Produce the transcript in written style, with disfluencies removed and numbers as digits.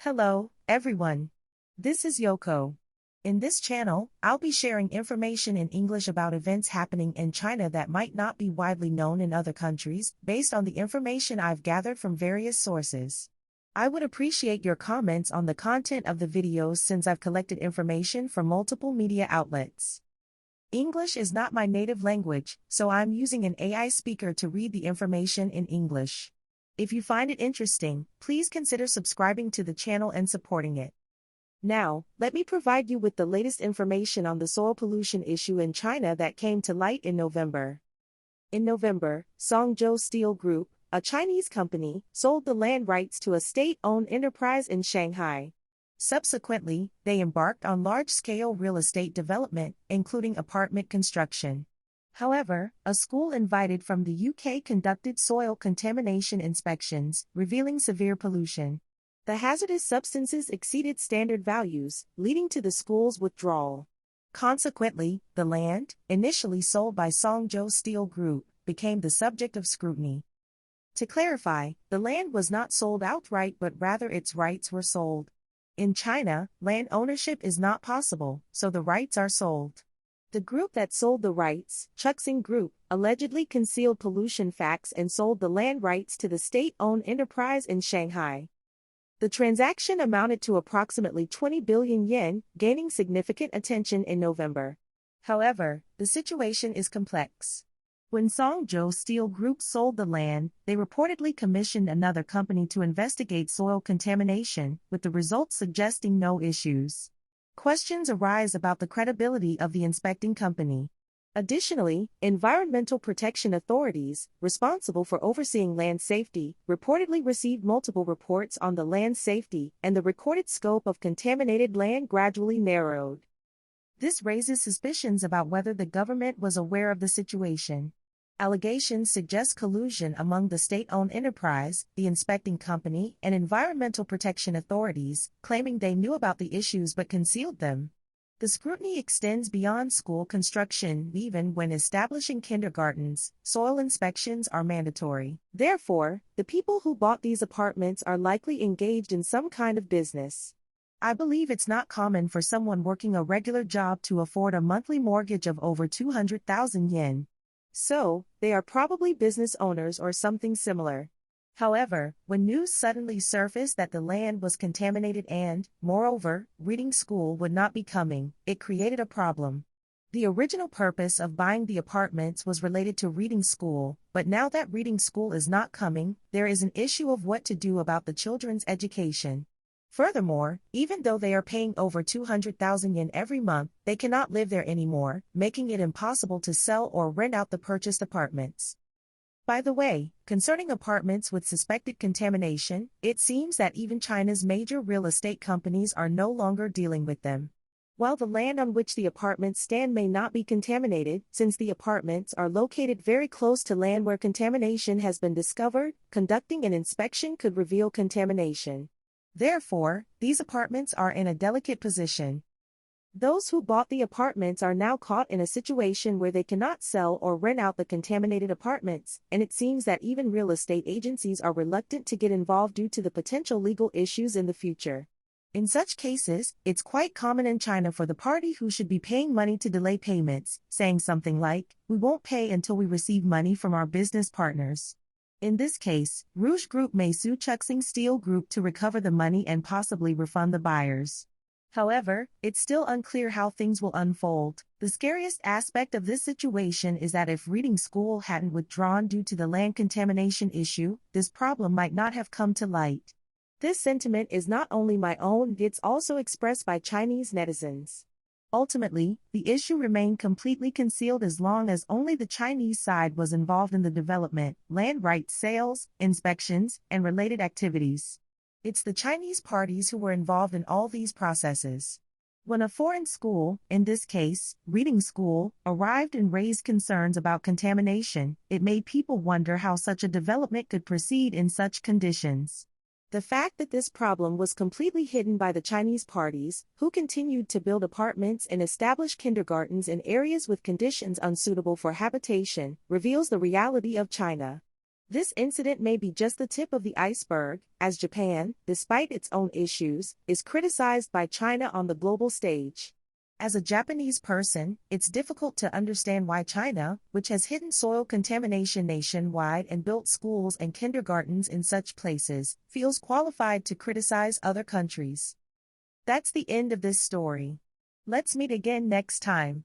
Hello, everyone. This is Yoko. In this channel, I'll be sharing information in English about events happening in China that might not be widely known in other countries, based on the information I've gathered from various sources. I would appreciate your comments on the content of the videos since I've collected information from multiple media outlets. English is not my native language, so I'm using an AI speaker to read the information in English. If you find it interesting, please consider subscribing to the channel and supporting it. Now, let me provide you with the latest information on the soil pollution issue in China that came to light in November. In November, Guizhou Steel Group, a Chinese company, sold the land rights to a state-owned enterprise in Shanghai. Subsequently, they embarked on large-scale real estate development, including apartment construction. However, a school invited from the UK conducted soil contamination inspections, revealing severe pollution. The hazardous substances exceeded standard values, leading to the school's withdrawal. Consequently, the land, initially sold by Guizhou Steel Group, became the subject of scrutiny. To clarify, the land was not sold outright but rather its rights were sold. In China, land ownership is not possible, so the rights are sold. The group that sold the rights, Chuxing Group, allegedly concealed pollution facts and sold the land rights to the state-owned enterprise in Shanghai. The transaction amounted to approximately 20 billion yen, gaining significant attention in November. However, the situation is complex. When Guizhou Steel Group sold the land, they reportedly commissioned another company to investigate soil contamination, with the results suggesting no issues. Questions arise about the credibility of the inspecting company. Additionally, environmental protection authorities, responsible for overseeing land safety, reportedly received multiple reports on the land safety, and the recorded scope of contaminated land gradually narrowed. This raises suspicions about whether the government was aware of the situation. Allegations suggest collusion among the state-owned enterprise, the inspecting company, and environmental protection authorities, claiming they knew about the issues but concealed them. The scrutiny extends beyond school construction. Even when establishing kindergartens, soil inspections are mandatory. Therefore, the people who bought these apartments are likely engaged in some kind of business. I believe it's not common for someone working a regular job to afford a monthly mortgage of over 200,000 yen. So, they are probably business owners or something similar. However, when news suddenly surfaced that the land was contaminated and, moreover, reading school would not be coming, it created a problem. The original purpose of buying the apartments was related to reading school, but now that reading school is not coming, there is an issue of what to do about the children's education. Furthermore, even though they are paying over 200,000 yen every month, they cannot live there anymore, making it impossible to sell or rent out the purchased apartments. By the way, concerning apartments with suspected contamination, it seems that even China's major real estate companies are no longer dealing with them. While the land on which the apartments stand may not be contaminated, since the apartments are located very close to land where contamination has been discovered, conducting an inspection could reveal contamination. Therefore, these apartments are in a delicate position. Those who bought the apartments are now caught in a situation where they cannot sell or rent out the contaminated apartments, and it seems that even real estate agencies are reluctant to get involved due to the potential legal issues in the future. In such cases, it's quite common in China for the party who should be paying money to delay payments, saying something like, "We won't pay until we receive money from our business partners." In this case, Rouge Group may sue Chuxing Steel Group to recover the money and possibly refund the buyers. However, it's still unclear how things will unfold. The scariest aspect of this situation is that if reading school hadn't withdrawn due to the land contamination issue, this problem might not have come to light. This sentiment is not only my own, it's also expressed by Chinese netizens. Ultimately, the issue remained completely concealed as long as only the Chinese side was involved in the development, land rights sales, inspections, and related activities. It's the Chinese parties who were involved in all these processes. When a foreign school, in this case, reading school, arrived and raised concerns about contamination, it made people wonder how such a development could proceed in such conditions. The fact that this problem was completely hidden by the Chinese parties, who continued to build apartments and establish kindergartens in areas with conditions unsuitable for habitation, reveals the reality of China. This incident may be just the tip of the iceberg, as Japan, despite its own issues, is criticized by China on the global stage. As a Japanese person, it's difficult to understand why China, which has hidden soil contamination nationwide and built schools and kindergartens in such places, feels qualified to criticize other countries. That's the end of this story. Let's meet again next time.